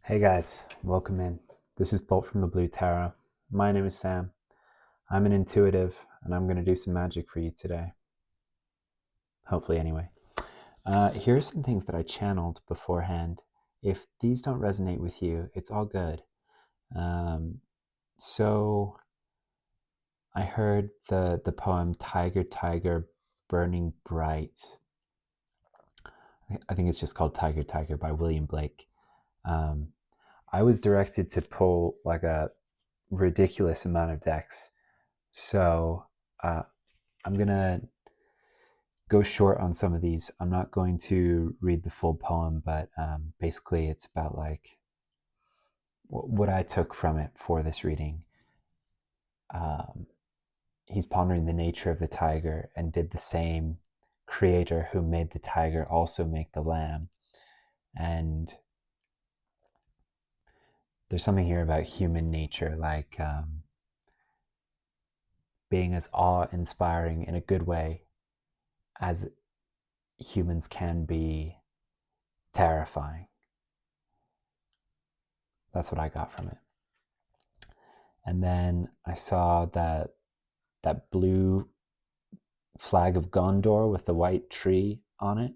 Hey guys, welcome in. This is Bolt from the Blue Tarot. My name is Sam. I'm an intuitive and I'm going to do some magic for you today. Hopefully, anyway. Here are some things that I channeled beforehand. If these don't resonate with you, it's all good. So I heard the poem Tiger, Tiger, Burning Bright. I think it's just called Tiger, Tiger by William Blake. I was directed to pull like a ridiculous amount of decks. So I'm going to go short on some of these. I'm not going to read the full poem, but basically it's about like what I took from it for this reading. He's pondering the nature of the tiger, and did the same creator who made the tiger also make the lamb? And there's something here about human nature, like being as awe-inspiring in a good way as humans can be terrifying. That's what I got from it. And then I saw that blue flag of Gondor with the white tree on it.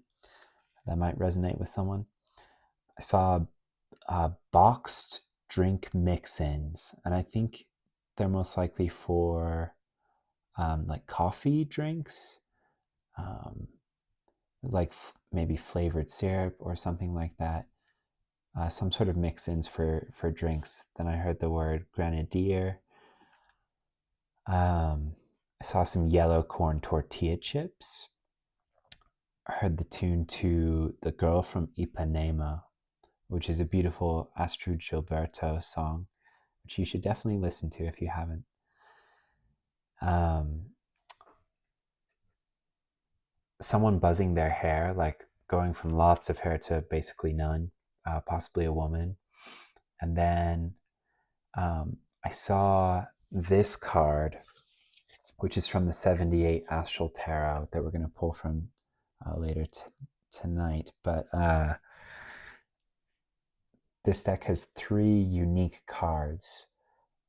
That might resonate with someone. I saw boxed drink mix-ins, and I think they're most likely for like coffee drinks, like maybe flavored syrup or something like that. Some sort of mix-ins for drinks. Then I heard the word grenadier. I saw some yellow corn tortilla chips. I heard the tune to The Girl from Ipanema, which is a beautiful Astrud Gilberto song, which you should definitely listen to if you haven't. Someone buzzing their hair, like going from lots of hair to basically none, possibly a woman. And then I saw this card, which is from the 78 Astral Tarot that we're going to pull from later tonight. But this deck has 3 unique cards.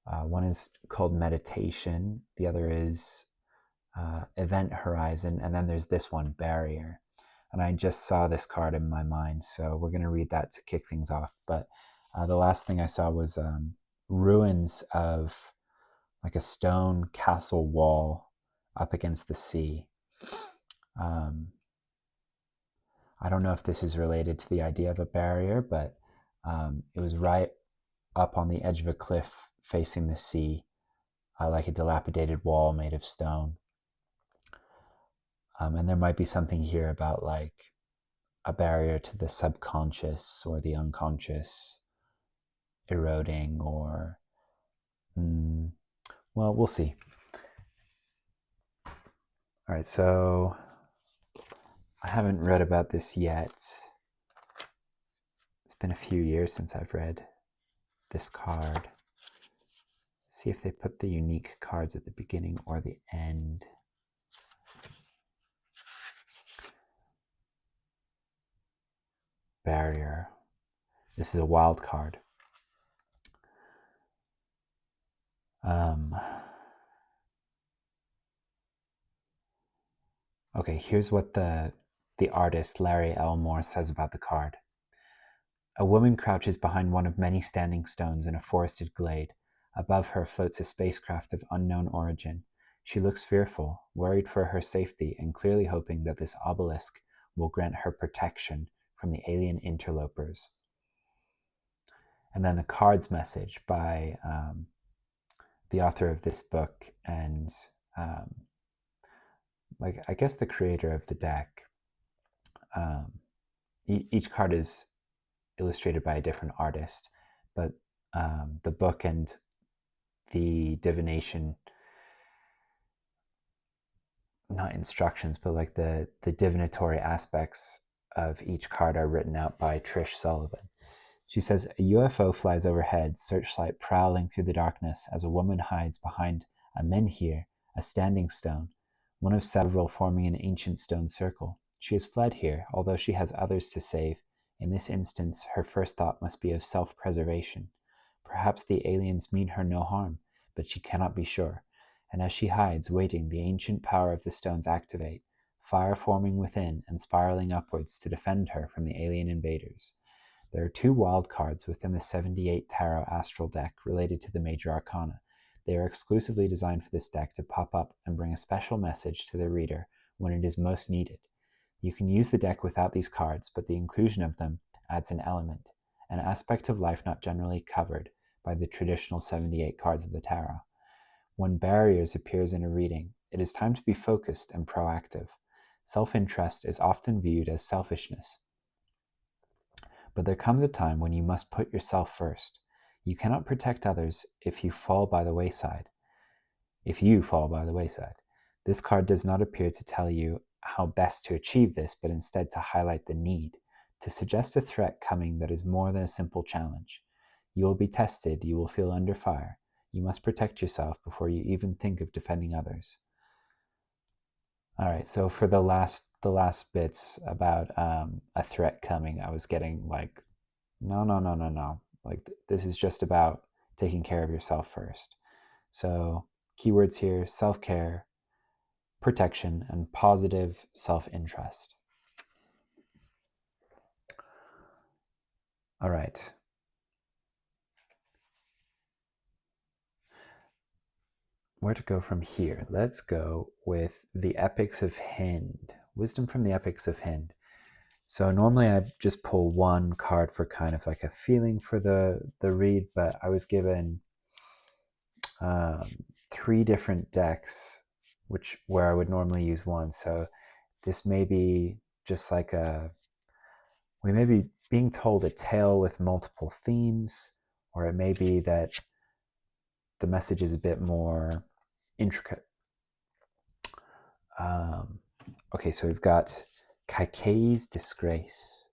One is called Meditation, the other is Event Horizon, and then there's this one, Barrier. And I just saw this card in my mind, so we're going to read that to kick things off. But the last thing I saw was ruins of like a stone castle wall up against the sea. I don't know if this is related to the idea of a barrier, but it was right up on the edge of a cliff facing the sea, like a dilapidated wall made of stone. And there might be something here about like a barrier to the subconscious or the unconscious eroding, or well, we'll see. All right, so I haven't read about this yet. It's been a few years since I've read this card. See if they put the unique cards at the beginning or the end. Barrier. This is a wild card. Okay, here's what the artist Larry Elmore says about the card. A woman crouches behind one of many standing stones in a forested glade. Above her floats a spacecraft of unknown origin. She looks fearful, worried for her safety, and clearly hoping that this obelisk will grant her protection from the alien interlopers. And then the card's message by the author of this book and like I guess the creator of the deck. Each card is illustrated by a different artist, but the book and the divination, not instructions, but like the divinatory aspects of each card are written out by Trish Sullivan. She says, a UFO flies overhead, searchlight prowling through the darkness as a woman hides behind a menhir, a standing stone, one of several forming an ancient stone circle. She has fled here, although she has others to save, In this instance, her first thought must be of self-preservation. Perhaps the aliens mean her no harm, but she cannot be sure. And as she hides, waiting, the ancient power of the stones activate, fire forming within and spiraling upwards to defend her from the alien invaders. There are 2 wild cards within the 78 Tarot Astral deck related to the major arcana. They are exclusively designed for this deck to pop up and bring a special message to the reader when it is most needed. You can use the deck without these cards, but the inclusion of them adds an element, an aspect of life not generally covered by the traditional 78 cards of the tarot. When barriers appears in a reading, it is time to be focused and proactive. Self-interest is often viewed as selfishness. But there comes a time when you must put yourself first. You cannot protect others if you fall by the wayside. This card does not appear to tell you how best to achieve this, but instead to highlight the need, to suggest a threat coming that is more than a simple challenge. You will be tested, you will feel under fire. You must protect yourself before you even think of defending others. All right, so for the last bits about a threat coming, I was getting like, no. Like this is just about taking care of yourself first. So keywords here: self-care, protection, and positive self-interest. All right. Where to go from here? Let's go with the Epics of Hind. Wisdom from the Epics of Hind. So normally I just pull 1 card for kind of like a feeling for the read, but I was given 3 different decks, where I would normally use 1. So this may be just like we may be being told a tale with multiple themes, or it may be that the message is a bit more intricate. Okay, so we've got Kaikei's Disgrace.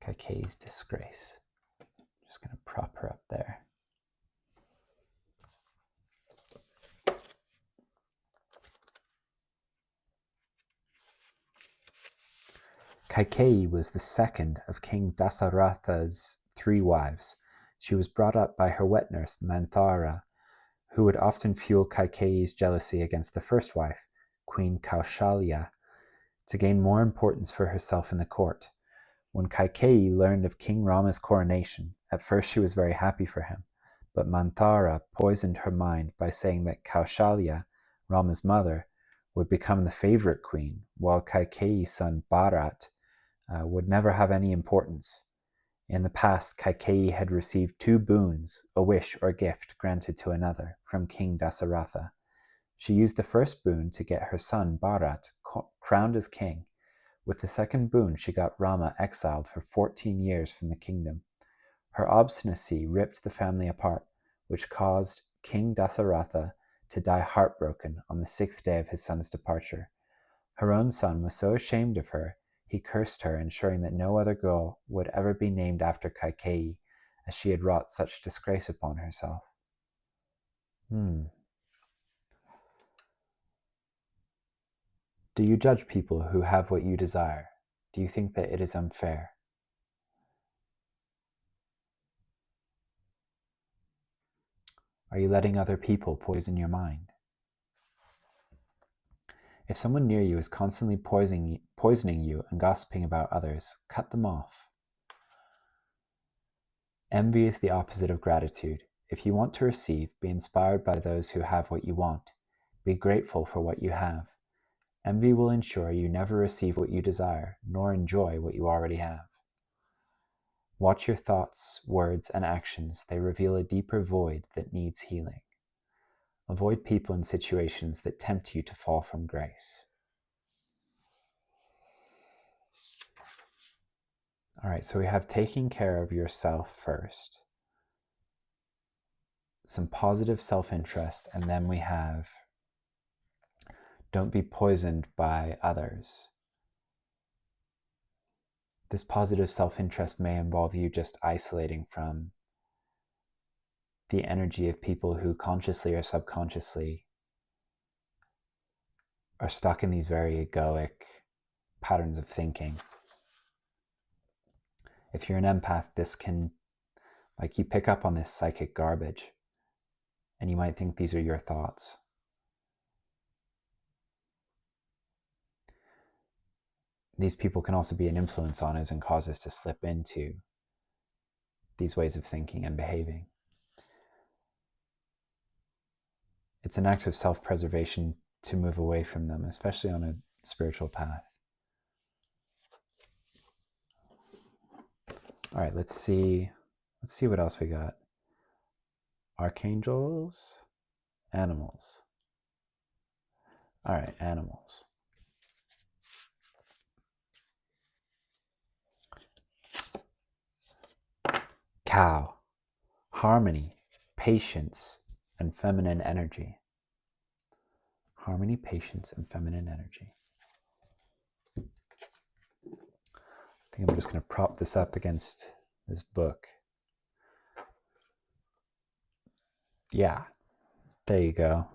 Kaikei's Disgrace. Just going to prop her up there. Kaikei was the second of King Dεηsryta's 3 wives. She was brought up by her wet nurse, Manthara, who would often fuel Kaikei's jealousy against the first wife, Queen Kaushalya, to gain more importance for herself in the court. When Kaikei learned of King Rama's coronation, at first she was very happy for him, but Manthara poisoned her mind by saying that Kaushalya, Rama's mother, would become the favorite queen, while Kaikei's son Bharat would never have any importance. In the past, Kaikei had received 2 boons, a wish or gift granted to another, from King Dεηsryta. She used the first boon to get her son Bharat crowned as king. With the second boon, she got Rama exiled for 14 years from the kingdom. Her obstinacy ripped the family apart, which caused King Dεηsryta to die heartbroken on the 6th day of his son's departure. Her own son was so ashamed of her, he cursed her, ensuring that no other girl would ever be named after Kaikei, as she had wrought such disgrace upon herself. Do you judge people who have what you desire? Do you think that it is unfair? Are you letting other people poison your mind? If someone near you is constantly poisoning you and gossiping about others, cut them off. Envy is the opposite of gratitude. If you want to receive, be inspired by those who have what you want. Be grateful for what you have. Envy will ensure you never receive what you desire, nor enjoy what you already have. Watch your thoughts, words, and actions. They reveal a deeper void that needs healing. Avoid people and situations that tempt you to fall from grace. All right, so we have taking care of yourself first, some positive self-interest, and then we have don't be poisoned by others. This positive self-interest may involve you just isolating from the energy of people who consciously or subconsciously are stuck in these very egoic patterns of thinking. If you're an empath, this can, like, you pick up on this psychic garbage and you might think these are your thoughts. These people can also be an influence on us and cause us to slip into these ways of thinking and behaving. It's an act of self-preservation to move away from them, especially on a spiritual path. All right, let's see what else we got. Archangels, animals. All right, animals. Cow, harmony, patience, and feminine energy. Harmony, patience, and feminine energy. I think I'm just going to prop this up against this book. Yeah, there you go.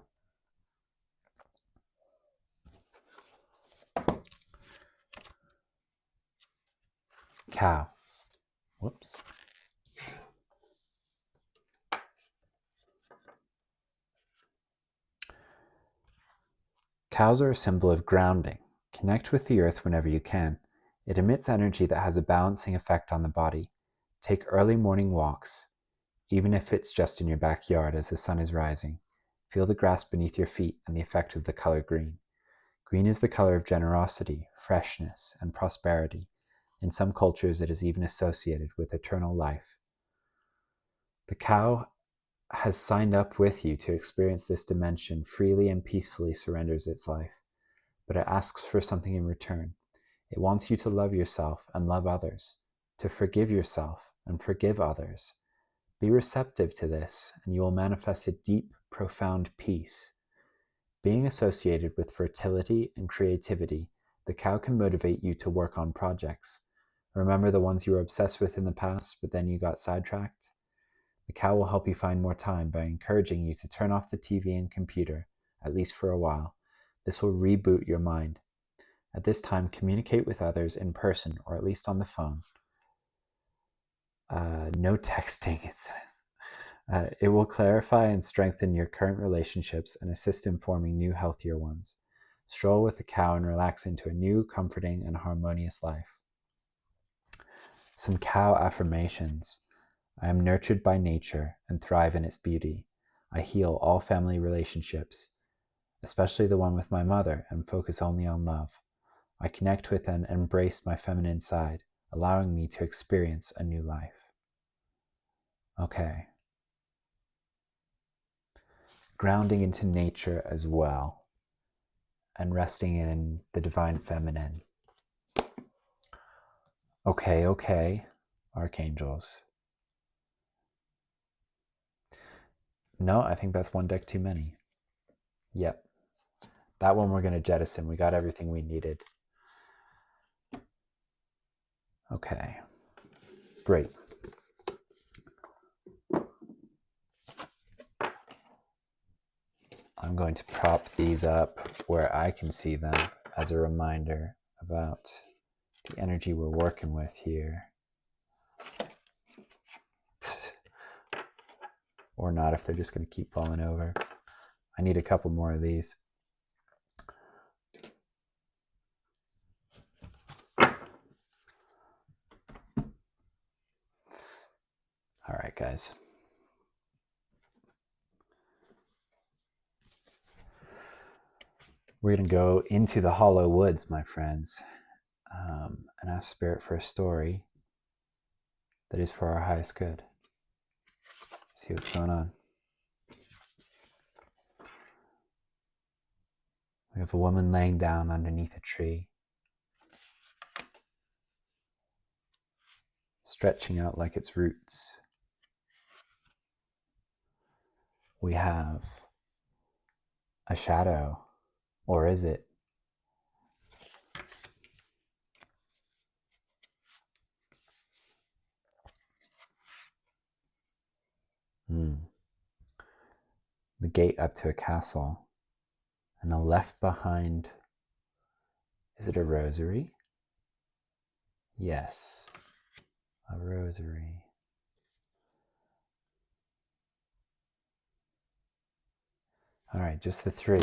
Cow. Whoops. Cows are a symbol of grounding. Connect with the earth whenever you can. It emits energy that has a balancing effect on the body. Take early morning walks, even if it's just in your backyard as the sun is rising. Feel the grass beneath your feet and the effect of the color green. Green is the color of generosity, freshness, and prosperity. In some cultures, it is even associated with eternal life. The cow has signed up with you to experience this dimension, freely and peacefully surrenders its life, but it asks for something in return. It wants you to love yourself and love others, to forgive yourself and forgive others. Be receptive to this, and you will manifest a deep, profound peace. Being associated with fertility and creativity, the cow can motivate you to work on projects. Remember the ones you were obsessed with in the past, but then you got sidetracked? The cow will help you find more time by encouraging you to turn off the TV and computer, at least for a while. This will reboot your mind. At this time, communicate with others in person or at least on the phone. No texting, it says. It will clarify and strengthen your current relationships and assist in forming new, healthier ones. Stroll with the cow and relax into a new, comforting, and harmonious life. Some cow affirmations. I am nurtured by nature and thrive in its beauty. I heal all family relationships, especially the one with my mother, and focus only on love. I connect with and embrace my feminine side, allowing me to experience a new life. Okay. Grounding into nature as well, and resting in the divine feminine. Okay, archangels. No, I think that's one deck too many. Yep. That one we're going to jettison. We got everything we needed. Okay. Great. I'm going to prop these up where I can see them as a reminder about the energy we're working with here. Or not, if they're just going to keep falling over. I need a couple more of these. All right, guys. We're going to go into the hollow woods, my friends, and ask Spirit for a story that is for our highest good. See what's going on. We have a woman laying down underneath a tree, stretching out like its roots. We have a shadow, or is it? The gate up to a castle, and a left behind. Is it a rosary? Yes. a rosary. All right, just the 3.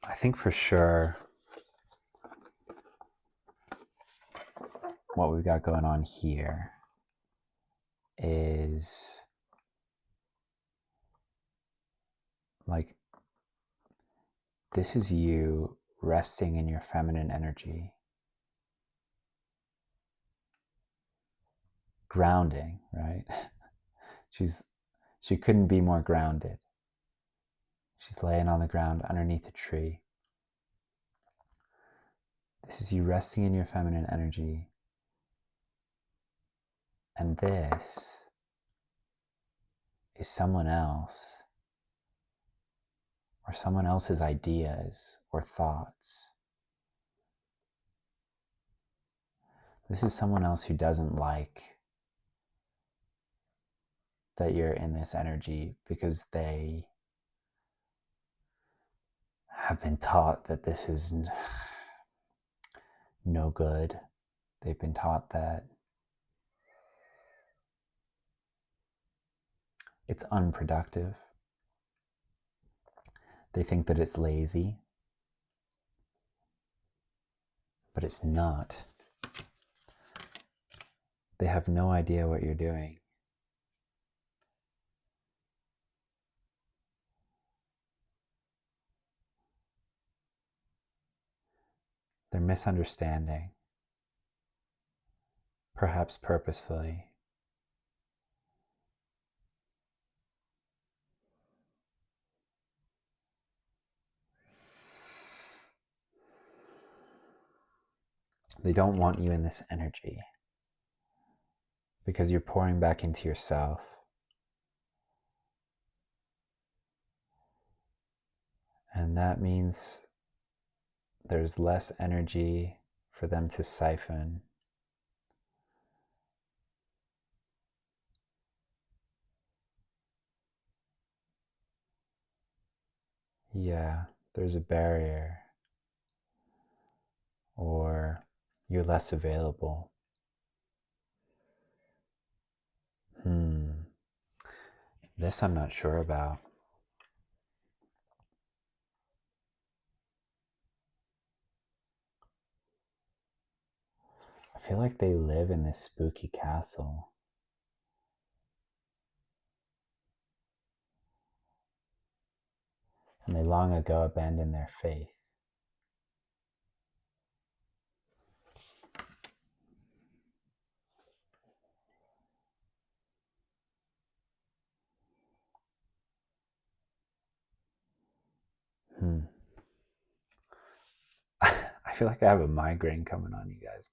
I think for sure what we've got going on here is like, this is you resting in your feminine energy, grounding, right? She couldn't be more grounded. She's laying on the ground underneath a tree. This is you resting in your feminine energy. And this is someone else, or someone else's ideas or thoughts. This is someone else who doesn't like that you're in this energy because they have been taught that this is no good. They've been taught that it's unproductive. They think that it's lazy, but it's not. They have no idea what you're doing. They're misunderstanding, perhaps purposefully. They don't want you in this energy because you're pouring back into yourself. And that means there's less energy for them to siphon. Yeah, there's a barrier, or you're less available. This I'm not sure about. I feel like they live in this spooky castle. And they long ago abandoned their faith. I feel like I have a migraine coming on, you guys.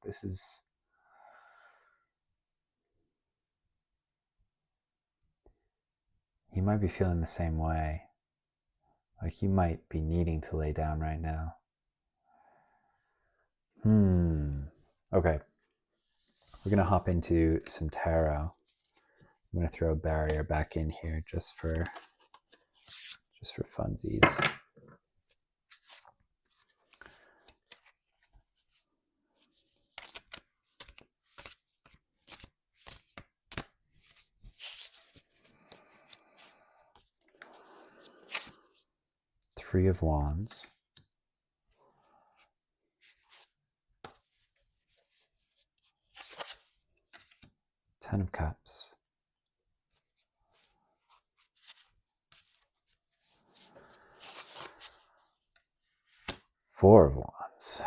You might be feeling the same way. Like you might be needing to lay down right now. Okay. We're going to hop into some tarot. I'm going to throw a barrier back in here just for funsies. Three of Wands. Ten of Cups. Four of Wands.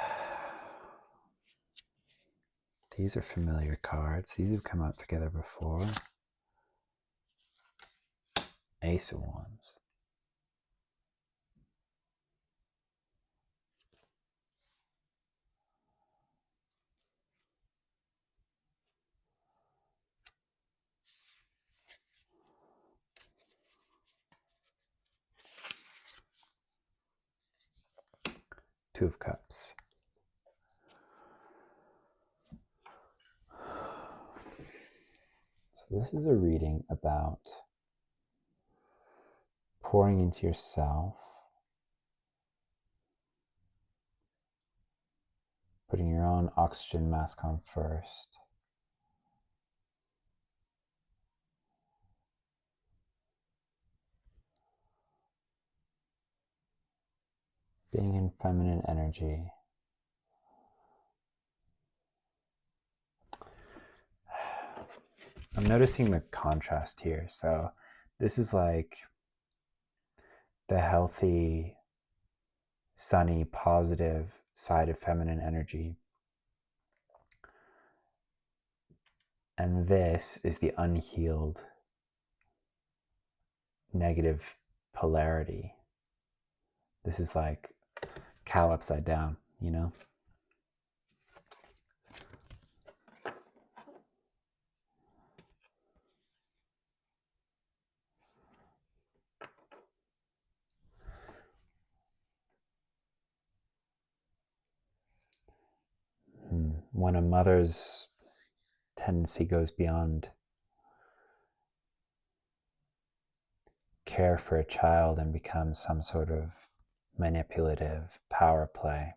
These are familiar cards. These have come out together before. Ace of Wands. Two of Cups. So this is a reading about pouring into yourself, putting your own oxygen mask on first, being in feminine energy. I'm noticing the contrast here. So this is like the healthy, sunny, positive side of feminine energy. And this is the unhealed, negative polarity. This is like cow upside down, you know? When a mother's tendency goes beyond care for a child and becomes some sort of manipulative power play.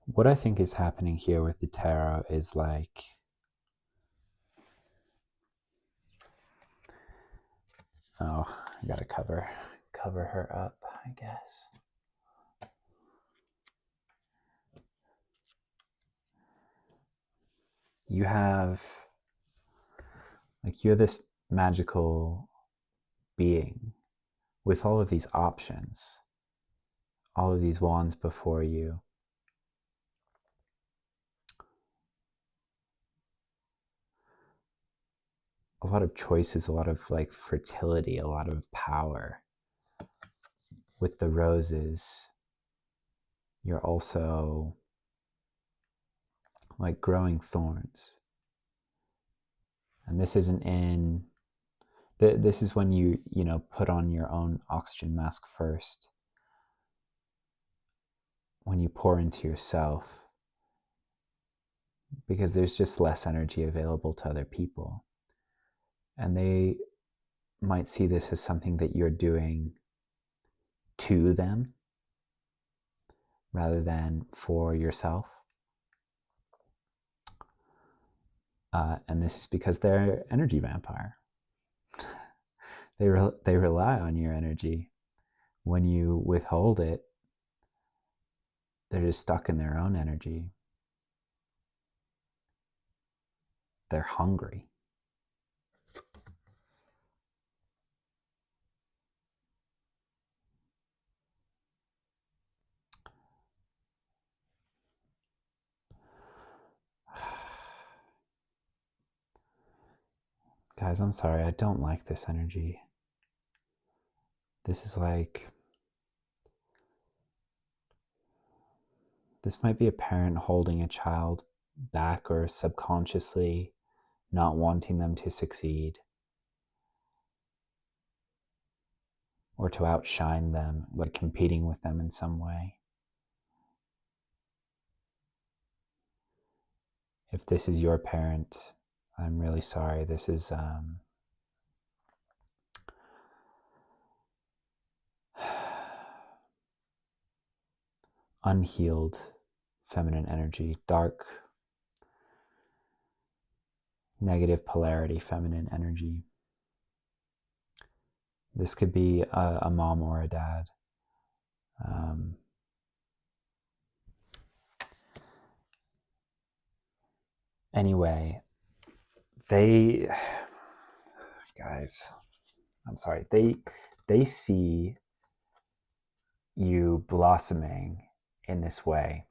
What I think is happening here with the tarot is like, oh, I gotta cover her up, I guess. You have, like, you're this magical being with all of these options, all of these wands before you. A lot of choices, a lot of like fertility, a lot of power. With the roses, you're also like growing thorns. And this isn't in, this is when you put on your own oxygen mask first. When you pour into yourself, because there's just less energy available to other people. And they might see this as something that you're doing to them rather than for yourself. And this is because they're energy vampire. They rely on your energy. When you withhold it, they're just stuck in their own energy. They're hungry. Guys, I'm sorry, I don't like this energy. This is like, this might be a parent holding a child back or subconsciously not wanting them to succeed or to outshine them, like competing with them in some way. If this is your parent, I'm really sorry. This is unhealed feminine energy, dark, negative polarity feminine energy. This could be a mom or a dad. Anyway, guys, I'm sorry, they see you blossoming in this way,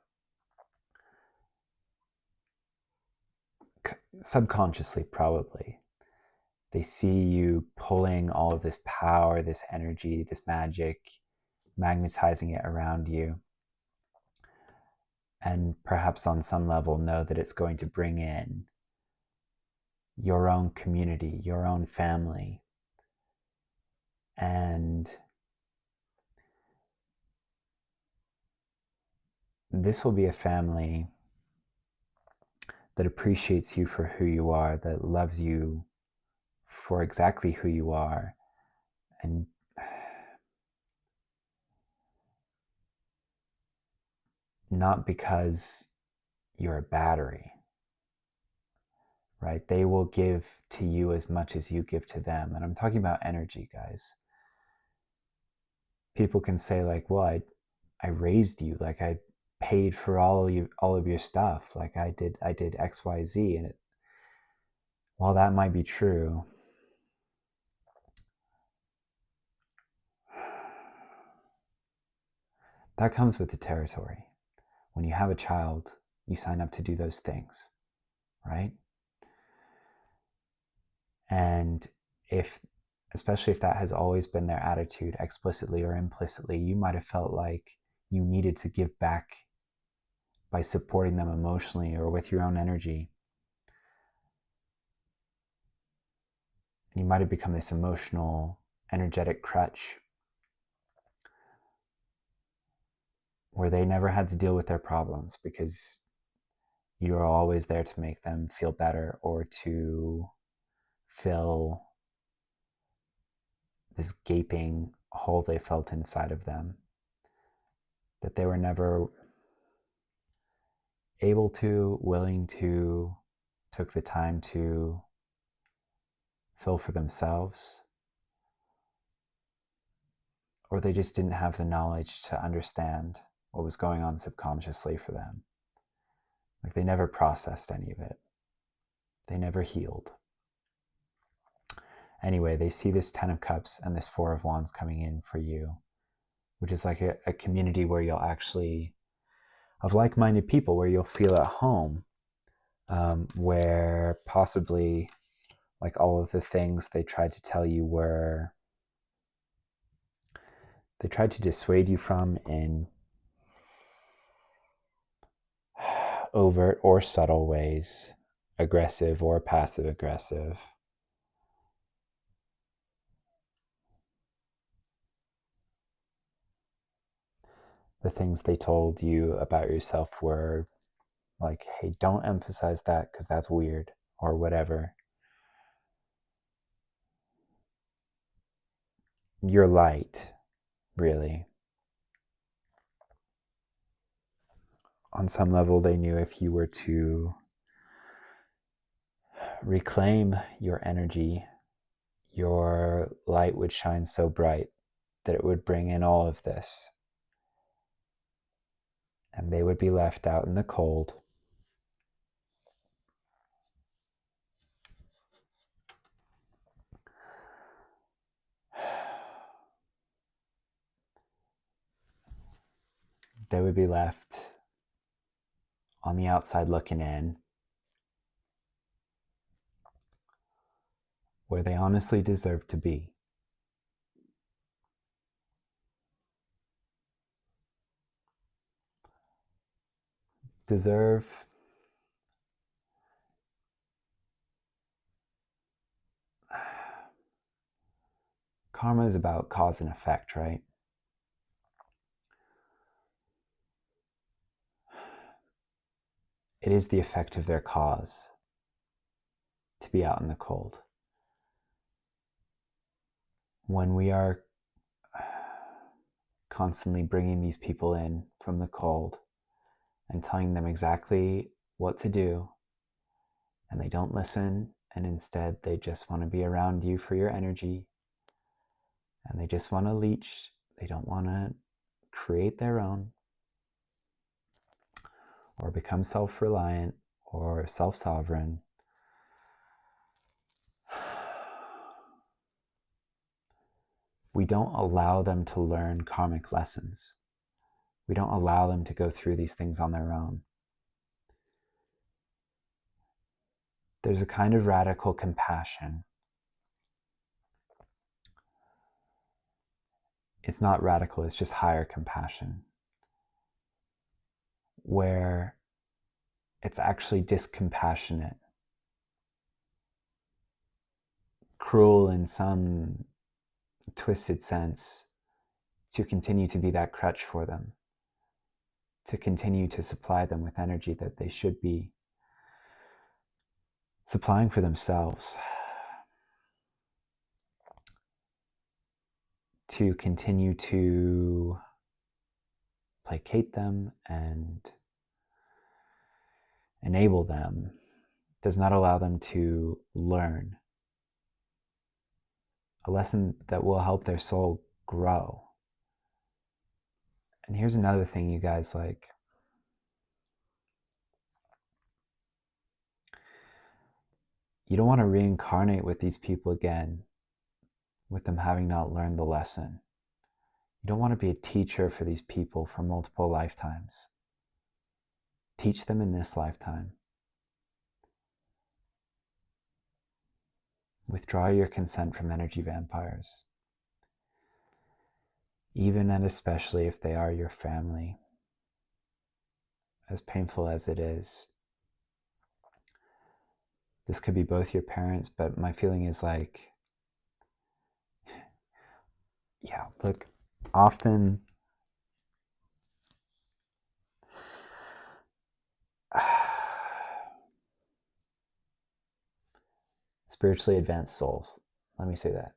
subconsciously probably. They see you pulling all of this power, this energy, this magic, magnetizing it around you, and perhaps on some level know that it's going to bring in your own community, your own family. And this will be a family that appreciates you for who you are, that loves you for exactly who you are, and not because you're a battery, right? They will give to you as much as you give to them. And I'm talking about energy, guys. People can say like, well, I raised you, like I paid for all of your stuff, like I did XYZ. And while that might be true, that comes with the territory. When you have a child, you sign up to do those things, right? And especially if that has always been their attitude, explicitly or implicitly, you might have felt like you needed to give back by supporting them emotionally or with your own energy. And you might have become this emotional, energetic crutch where they never had to deal with their problems because you are always there to make them feel better or to fill this gaping hole they felt inside of them that they were never able to, willing to, took the time to fill for themselves, or they just didn't have the knowledge to understand what was going on subconsciously for them. Like they never processed any of it. They never healed. Anyway, they see this 10 of Cups and this 4 of Wands coming in for you, which is like a community where you'll actually, of like-minded people, where you'll feel at home, where possibly like all of the things they tried to tell you they tried to dissuade you from in overt or subtle ways, aggressive or passive aggressive. The things they told you about yourself were like, hey, don't emphasize that because that's weird, or whatever. You're light, really. On some level, they knew if you were to reclaim your energy, your light would shine so bright that it would bring in all of this. And they would be left out in the cold. They would be left on the outside looking in, where they honestly deserve to be. Deserve karma is about cause and effect, right? It is the effect of their cause to be out in the cold. When we are constantly bringing these people in from the cold and telling them exactly what to do, and they don't listen, and instead they just want to be around you for your energy, and they just want to leech, they don't want to create their own or become self-reliant or self-sovereign, we don't allow them to learn karmic lessons. We don't allow them to go through these things on their own. There's a kind of radical compassion. It's not radical, it's just higher compassion, where it's actually discompassionate, cruel in some twisted sense, to continue to be that crutch for them, to continue to supply them with energy that they should be supplying for themselves, to continue to placate them and enable them, does not allow them to learn a lesson that will help their soul grow. And here's another thing, you guys, like, you don't want to reincarnate with these people again with them having not learned the lesson. You don't want to be a teacher for these people for multiple lifetimes. Teach them in this lifetime. Withdraw your consent from energy vampires, even and especially if they are your family, as painful as it is. This could be both your parents, but my feeling is like, yeah, look, often spiritually advanced souls, let me say that,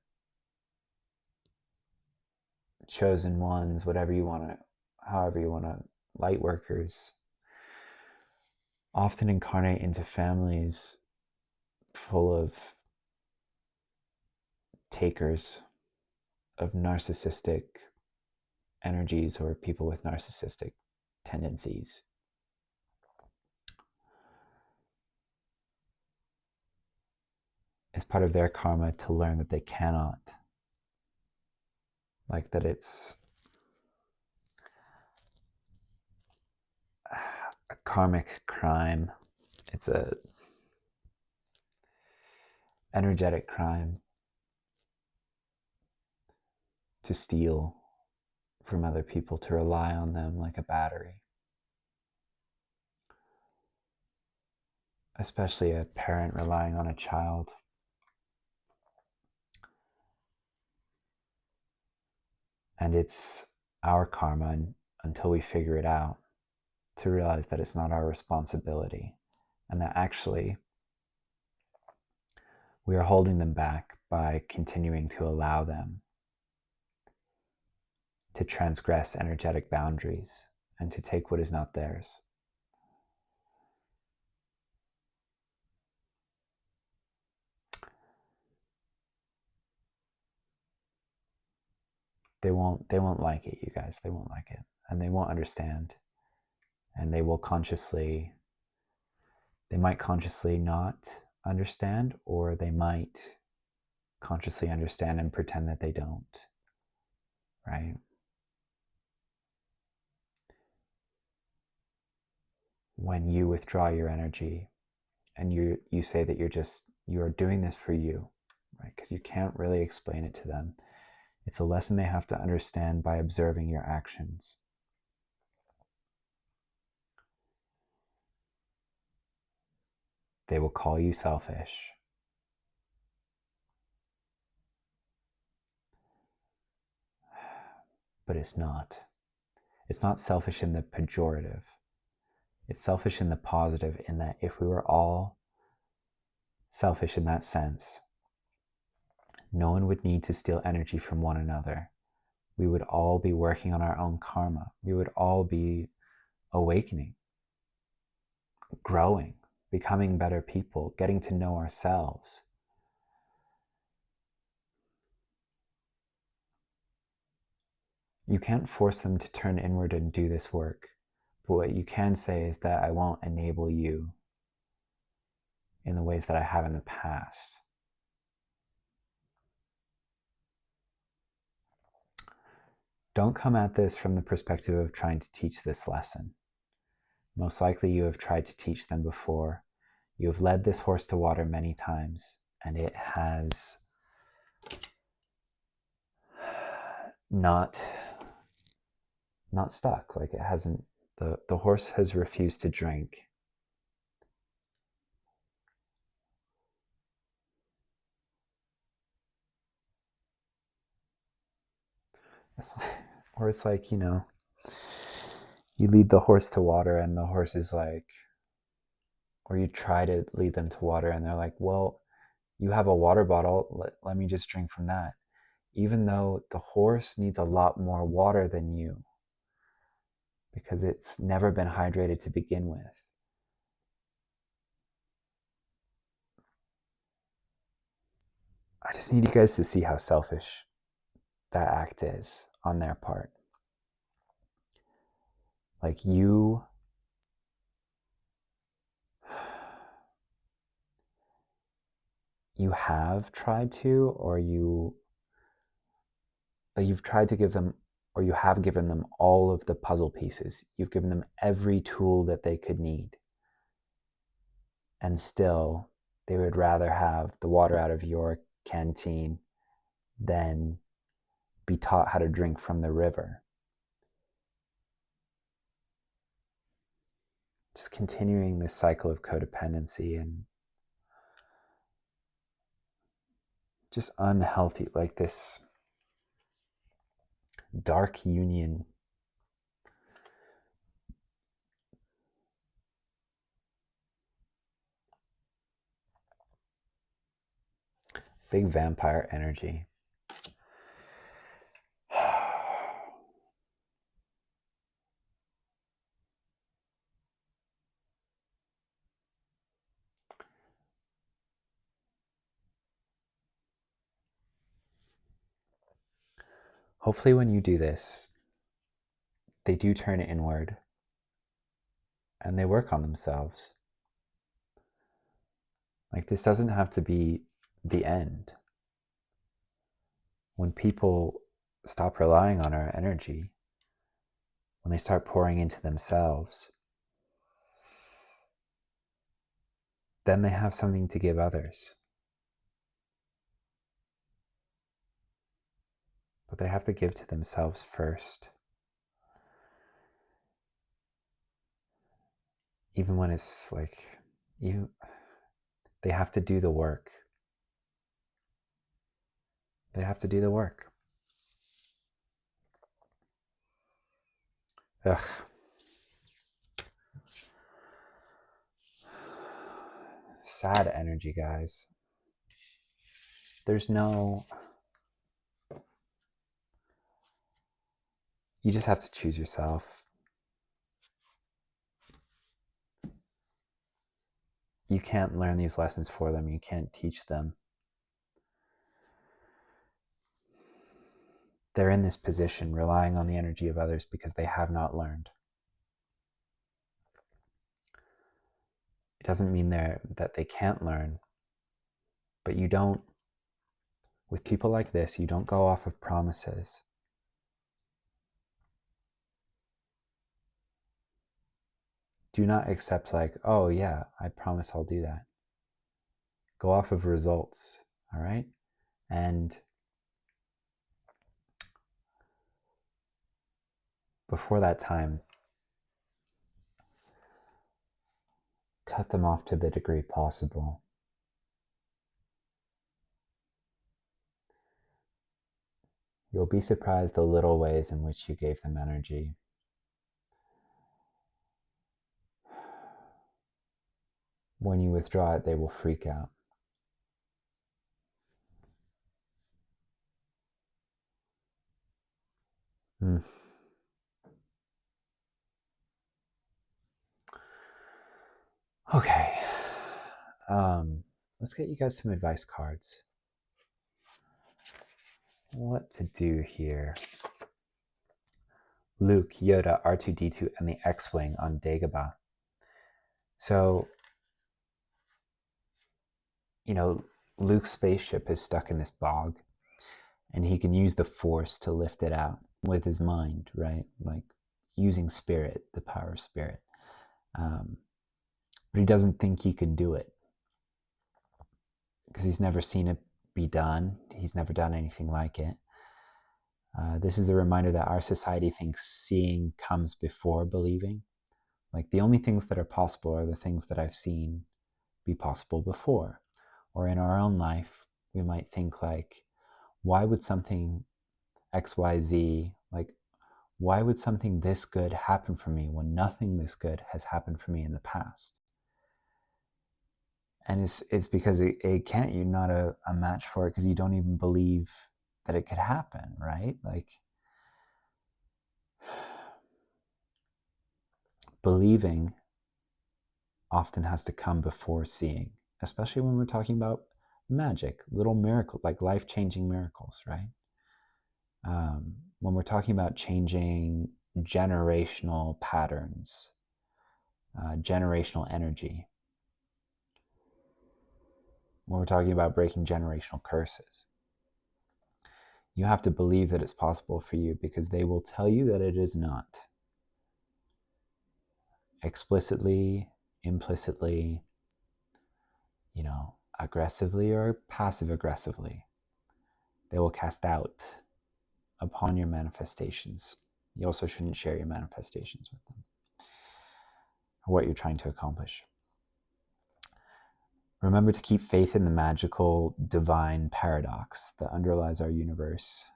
chosen ones, whatever you want to, however you want to, light workers, often incarnate into families full of takers of narcissistic energies or people with narcissistic tendencies. It's part of their karma to learn that they cannot. Like that it's a karmic crime. It's a energetic crime to steal from other people, to rely on them like a battery. Especially a parent relying on a child. And it's our karma until we figure it out, to realize that it's not our responsibility, and that actually we are holding them back by continuing to allow them to transgress energetic boundaries and to take what is not theirs. They won't like it, you guys. They won't like it, and they won't understand, and they might consciously not understand, or they might consciously understand and pretend that they don't, right? When you withdraw your energy and you say that you are doing this for you, right? Because you can't really explain it to them. It's a lesson they have to understand by observing your actions. They will call you selfish. But it's not. It's not selfish in the pejorative. It's selfish in the positive, in that if we were all selfish in that sense, no one would need to steal energy from one another. We would all be working on our own karma. We would all be awakening, growing, becoming better people, getting to know ourselves. You can't force them to turn inward and do this work. But what you can say is that I won't enable you in the ways that I have in the past. Don't come at this from the perspective of trying to teach this lesson. Most likely you have tried to teach them before. You have led this horse to water many times, and it has not stuck. Like, it hasn't, the horse has refused to drink. Or it's like, you know, you lead the horse to water and the horse is like, or you try to lead them to water and they're like, well, you have a water bottle, let me just drink from that. Even though the horse needs a lot more water than you, because it's never been hydrated to begin with. I just need you guys to see how selfish that act is on their part. Like, you have tried to, or you've tried to give them, or you have given them all of the puzzle pieces. You've given them every tool that they could need. And still, they would rather have the water out of your canteen than be taught how to drink from the river. Just continuing this cycle of codependency and just unhealthy, like this dark union. Big vampire energy. Hopefully when you do this, they do turn inward and they work on themselves. Like, this doesn't have to be the end. When people stop relying on our energy, when they start pouring into themselves, then they have something to give others. But they have to give to themselves first. Even when it's like, they have to do the work. They have to do the work. Ugh. Sad energy, guys. There's no... You just have to choose yourself. You can't learn these lessons for them. You can't teach them. They're in this position, relying on the energy of others because they have not learned. It doesn't mean that they can't learn, but you don't, with people like this, you don't go off of promises. Do not accept like, oh yeah, I promise I'll do that. Go off of results, all right? And before that time, cut them off to the degree possible. You'll be surprised the little ways in which you gave them energy. When you withdraw it, they will freak out. Okay. Let's get you guys some advice cards. What to do here? Luke, Yoda, R2-D2, and the X-Wing on Dagobah. So Luke's spaceship is stuck in this bog, and he can use the Force to lift it out with his mind, right? Like using spirit, the power of spirit. But he doesn't think he can do it because he's never seen it be done. He's never done anything like it. This is a reminder that our society thinks seeing comes before believing. Like the only things that are possible are the things that I've seen be possible before. Or in our own life, we might think like, why would something XYZ, like, why would something this good happen for me when nothing this good has happened for me in the past? And it's because it can't, you're not a match for it because you don't even believe that it could happen, right? Like, believing often has to come before seeing, especially when we're talking about magic, little miracles, like life-changing miracles, right? When we're talking about changing generational patterns, generational energy, when we're talking about breaking generational curses, you have to believe that it's possible for you because they will tell you that it is not. Explicitly, implicitly, aggressively or passive aggressively. They will cast doubt upon your manifestations. You also shouldn't share your manifestations with them or what you're trying to accomplish. Remember to keep faith in the magical, divine paradox that underlies our universe.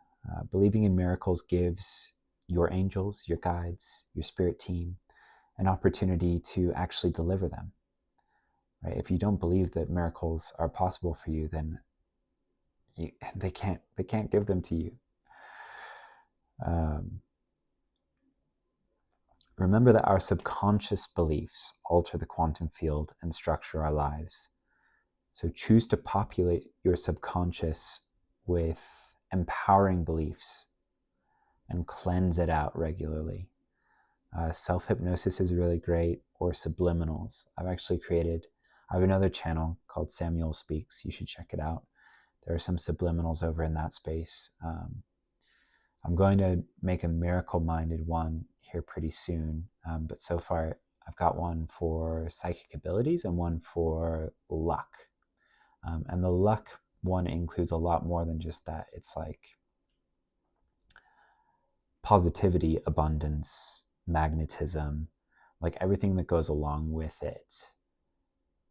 Believing in miracles gives your angels, your guides, your spirit team an opportunity to actually deliver them. Right? If you don't believe that miracles are possible for you, then they can't give them to you. Remember that our subconscious beliefs alter the quantum field and structure our lives. So choose to populate your subconscious with empowering beliefs and cleanse it out regularly. Self-hypnosis is really great, or subliminals. I have another channel called Samuel Speaks. You should check it out. There are some subliminals over in that space. I'm going to make a miracle-minded one here pretty soon. But so far, I've got one for psychic abilities and one for luck. And the luck one includes a lot more than just that. It's like positivity, abundance, magnetism, like everything that goes along with it,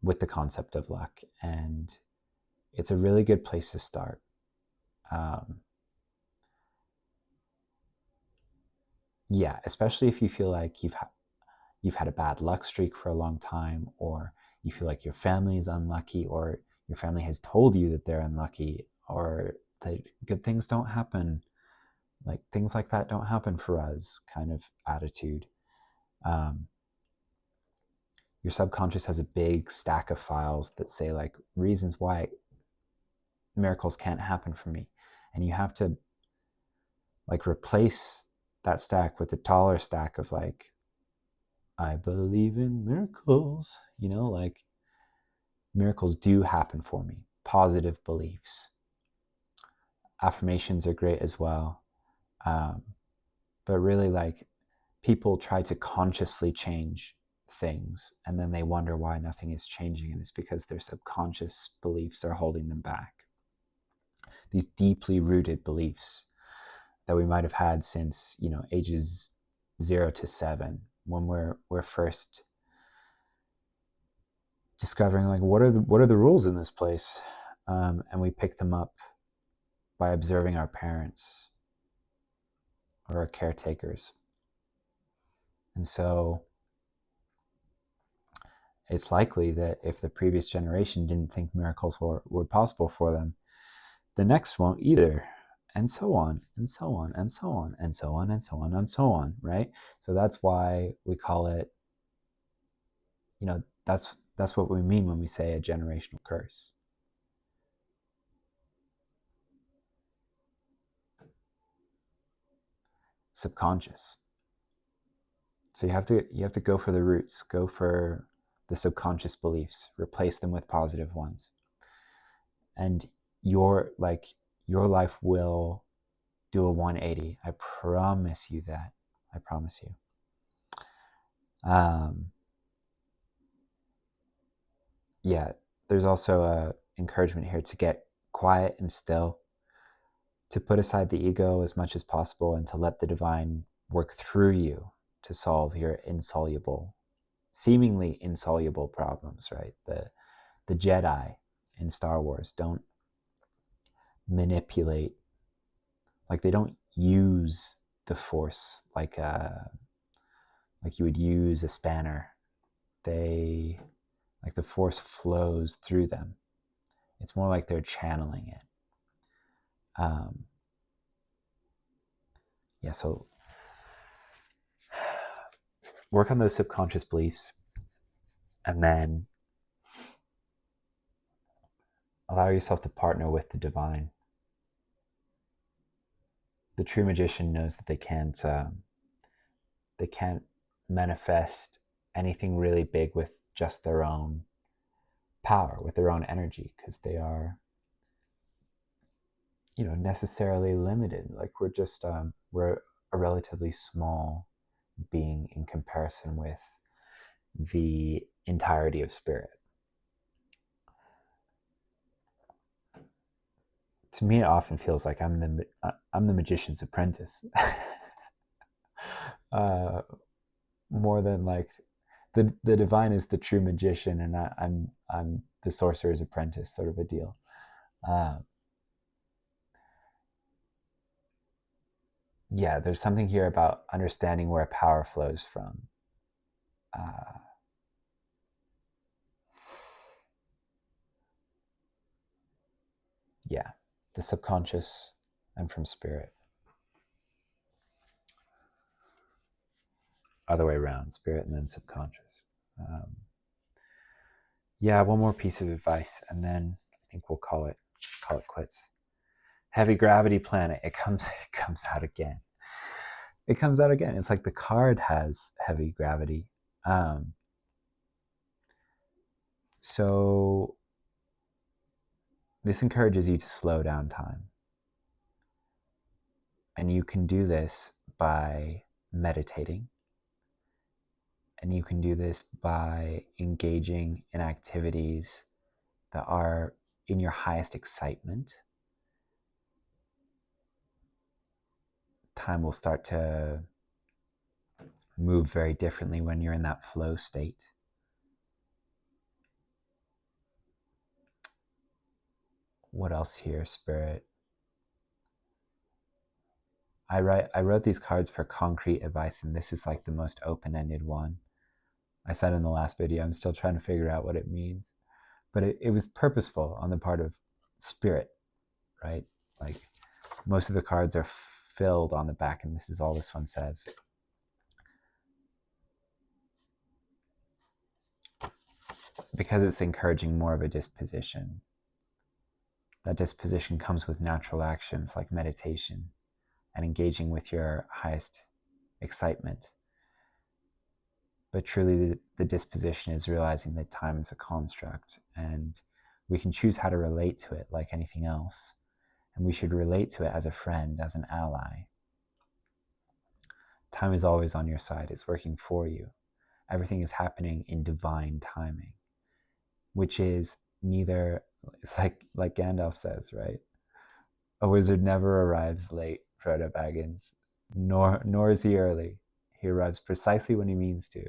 with the concept of luck. And it's a really good place to start. Yeah, especially if you feel like you've had a bad luck streak for a long time, or you feel like your family is unlucky, or your family has told you that they're unlucky, or that good things don't happen, like things like that don't happen for us kind of attitude. Your subconscious has a big stack of files that say like reasons why miracles can't happen for me. And you have to like replace that stack with a taller stack of like, I believe in miracles, like miracles do happen for me. Positive beliefs. Affirmations are great as well. But really, like, people try to consciously change things and then they wonder why nothing is changing, and it's because their subconscious beliefs are holding them back. These deeply rooted beliefs that we might have had since, ages 0 to 7, when we're first discovering like what are the rules in this place, and we pick them up by observing our parents or our caretakers. And so it's likely that if the previous generation didn't think miracles were possible for them, the next won't either, and so on, and so on, and so on, and so on, and so on, and so on, right? So that's why we call it, that's what we mean when we say a generational curse. Subconscious. So you have to go for the roots, go for the subconscious beliefs, replace them with positive ones. and your life will do a 180. I promise you that. I promise you. Yeah, there's also a encouragement here to get quiet and still, to put aside the ego as much as possible, and to let the divine work through you to solve your seemingly insoluble problems, right? The Jedi in Star Wars don't manipulate, like they don't use the Force like you would use a spanner. They, like, the Force flows through them. It's more like they're channeling it. Yeah, so work on those subconscious beliefs, and then allow yourself to partner with the divine. The true magician knows that they can't manifest anything really big with just their own power, with their own energy, because they are, necessarily limited. Like, we're a relatively small being in comparison with the entirety of spirit. To me, it often feels like I'm the magician's apprentice, more than like the divine is the true magician, and I'm the sorcerer's apprentice, sort of a deal. Yeah, there's something here about understanding where power flows from. Yeah, the subconscious and from spirit. Other way around, spirit and then subconscious. Yeah, one more piece of advice, and then I think we'll call it quits. Heavy gravity planet. It comes out again. It comes out again. It's like the card has heavy gravity. So this encourages you to slow down time. And you can do this by meditating. And you can do this by engaging in activities that are in your highest excitement. Time will start to move very differently when you're in that flow state. What else here, Spirit? I wrote these cards for concrete advice, and this is like the most open-ended one. I said in the last video, I'm still trying to figure out what it means. But it was purposeful on the part of Spirit, right? Like, most of the cards are filled on the back, and this is all this one says. Because it's encouraging more of a disposition. That disposition comes with natural actions like meditation and engaging with your highest excitement. But truly, the disposition is realizing that time is a construct, and we can choose how to relate to it like anything else. And we should relate to it as a friend, as an ally. Time is always on your side. It's working for you. Everything is happening in divine timing, which is neither, it's like Gandalf says, right? A wizard never arrives late, Frodo Baggins, nor is he early. He arrives precisely when he means to.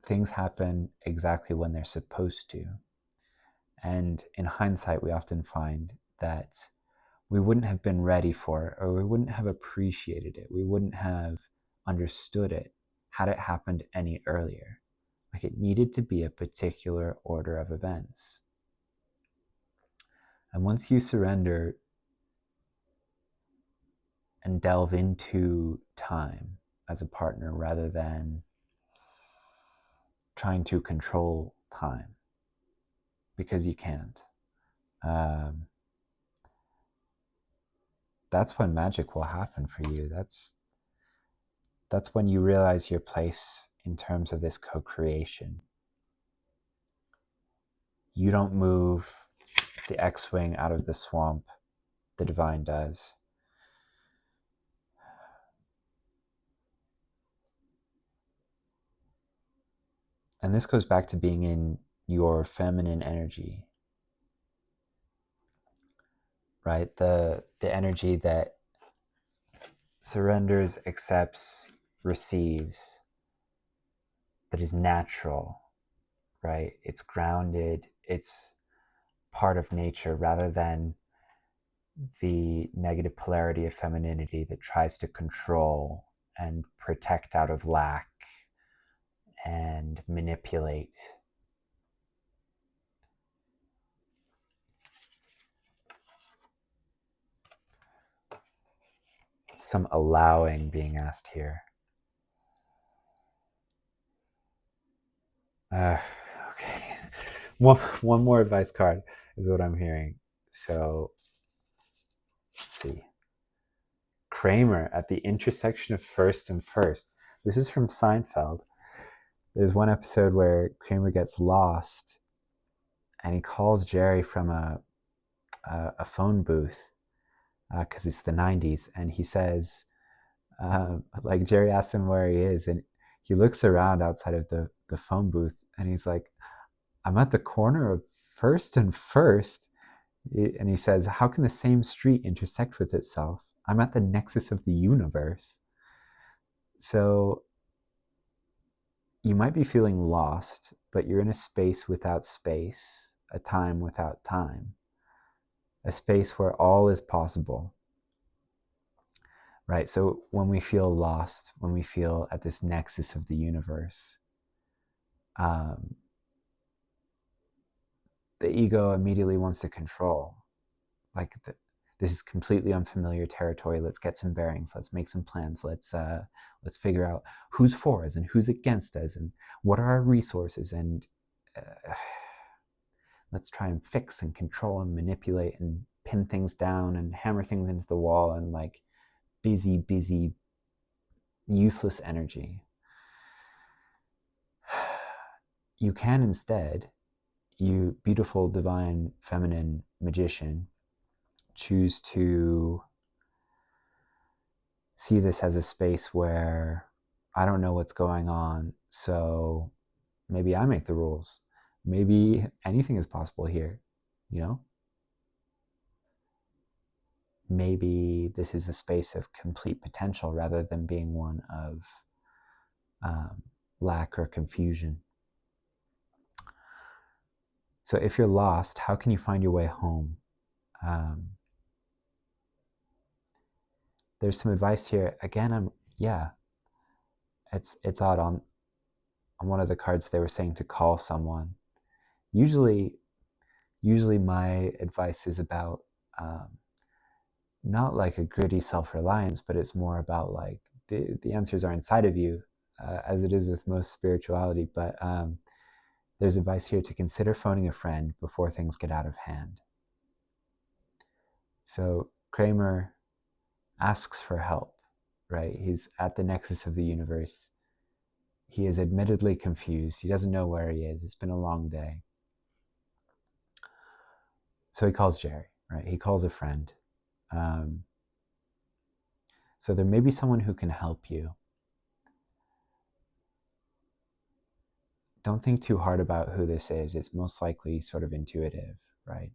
Things happen exactly when they're supposed to. And in hindsight, we often find that we wouldn't have been ready for it, or we wouldn't have appreciated it. We wouldn't have understood it had it happened any earlier. Like, it needed to be a particular order of events. And once you surrender and delve into time as a partner rather than trying to control time, because you can't, that's when magic will happen for you. That's when you realize your place in terms of this co-creation. You don't move the X-wing out of the swamp, the divine does. And this goes back to being in your feminine energy, right? The energy that surrenders, accepts, receives, that is natural, right? It's grounded, it's part of nature, rather than the negative polarity of femininity that tries to control and protect out of lack and manipulate. Some allowing being asked here. Okay. One more advice card is what I'm hearing. So let's see. Kramer at the intersection of first and first. This is from Seinfeld. There's one episode where Kramer gets lost and he calls Jerry from a phone booth because it's the 90s, and he says, like, Jerry asks him where he is, and he looks around outside of the phone booth and he's like, I'm at the corner of first and first. And he says, how can the same street intersect with itself? I'm at the nexus of the universe. So you might be feeling lost, but you're in a space without space, a time without time, a space where all is possible, right? So when we feel lost, when we feel at this nexus of the universe, the ego immediately wants to control. Like, this is completely unfamiliar territory. Let's get some bearings. Let's make some plans. Let's figure out who's for us and who's against us, and what are our resources, and let's try and fix and control and manipulate and pin things down and hammer things into the wall, and like busy, useless energy. You can instead, you beautiful, divine, feminine magician, choose to see this as a space where I don't know what's going on, so maybe I make the rules. Maybe anything is possible here, you know? Maybe this is a space of complete potential rather than being one of lack or confusion. So if you're lost, how can you find your way home? There's some advice here. Again, it's odd. On one of the cards they were saying to call someone. Usually my advice is about not like a gritty self-reliance, but it's more about like the answers are inside of you, as it is with most spirituality. But there's advice here to consider phoning a friend before things get out of hand. So Kramer asks for help, right? He's at the nexus of the universe. He is admittedly confused. He doesn't know where he is. It's been a long day. So he calls Jerry, right? He calls a friend. So there may be someone who can help you. Don't think too hard about who this is. It's most likely sort of intuitive, right?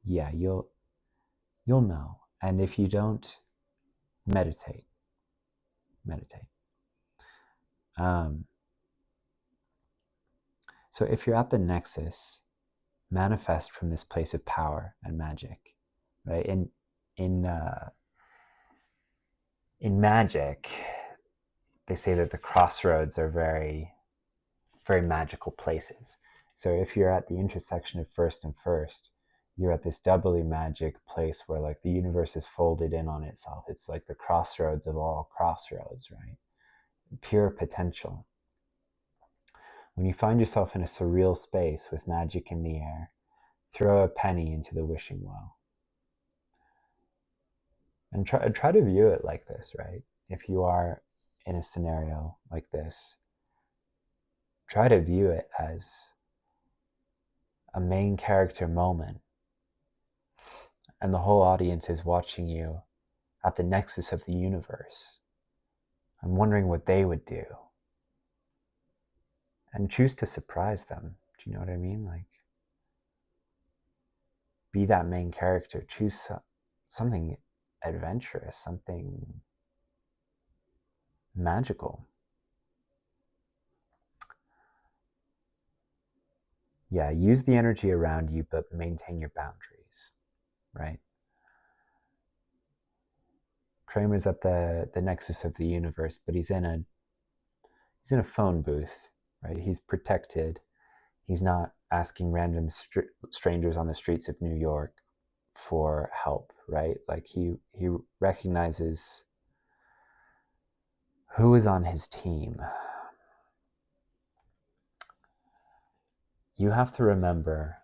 Yeah, you'll know. And if you don't, meditate. So if you're at the nexus, manifest from this place of power and magic, right? In magic, they say that the crossroads are very, very magical places. So if you're at the intersection of first and first, you're at this doubly magic place where like the universe is folded in on itself. It's like the crossroads of all crossroads, right? Pure potential. When you find yourself in a surreal space with magic in the air, throw a penny into the wishing well. And try to view it like this, right? If you are in a scenario like this, try to view it as a main character moment, and the whole audience is watching you at the nexus of the universe. I'm wondering what they would do. And choose to surprise them. Do you know what I mean? Like, be that main character. Choose something adventurous, something magical. Yeah, use the energy around you, but maintain your boundaries, right? Kramer's at the nexus of the universe, but he's in a phone booth, right? He's protected. He's not asking random strangers on the streets of New York for help, right? Like he recognizes who is on his team. You have to remember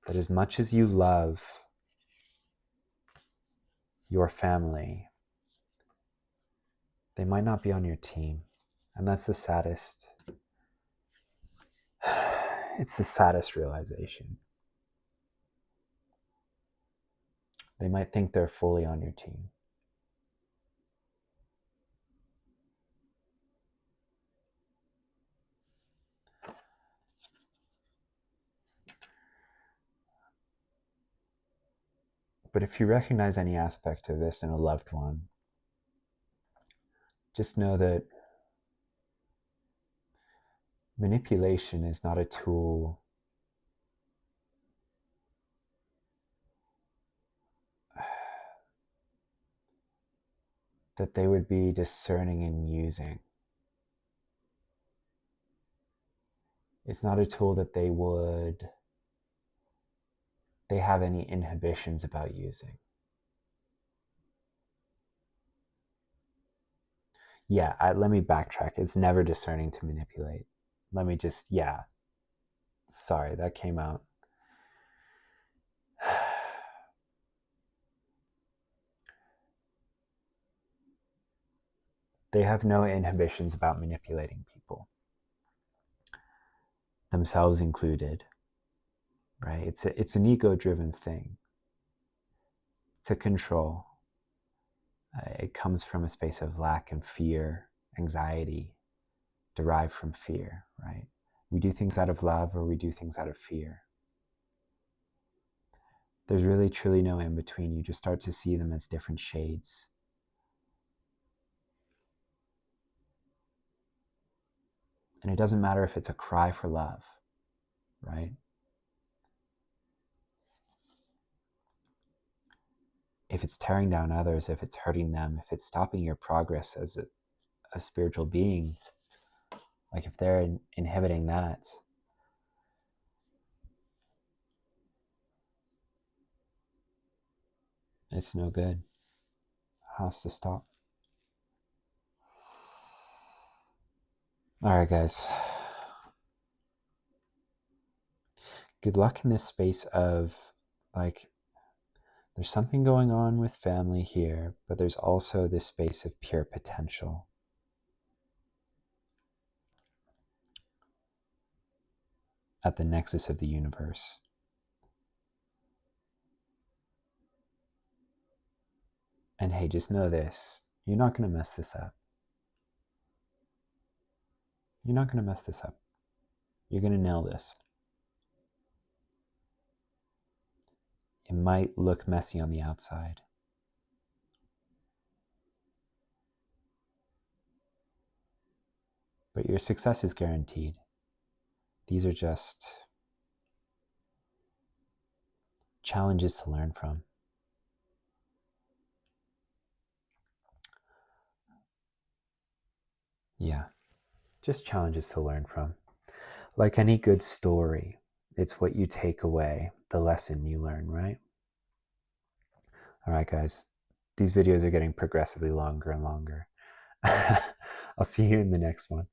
that as much as you love your family, they might not be on your team. And that's the saddest, it's the saddest realization. They might think they're fully on your team. But if you recognize any aspect of this in a loved one, just know that manipulation is not a tool that they would be discerning in using. It's not a tool that they have any inhibitions about using. Yeah, let me backtrack. It's never discerning to manipulate. Let me just, sorry, that came out. They have no inhibitions about manipulating people, themselves included, right? It's an ego-driven thing. It's a control. It comes from a space of lack and fear, anxiety, derived from fear, right? We do things out of love or we do things out of fear. There's really truly no in between. You just start to see them as different shades. And it doesn't matter if it's a cry for love, right? If it's tearing down others, if it's hurting them, if it's stopping your progress as a spiritual being, like if they're inhibiting that, it's no good. It has to stop. All right, guys. Good luck in this space of, like, there's something going on with family here, but there's also this space of pure potential. At the nexus of the universe. And hey, just know this, you're not going to mess this up. You're not going to mess this up. You're going to nail this. It might look messy on the outside. But your success is guaranteed. These are just challenges to learn from. Yeah, just challenges to learn from. Like any good story, it's what you take away, the lesson you learn, right? All right, guys, these videos are getting progressively longer and longer. I'll see you in the next one.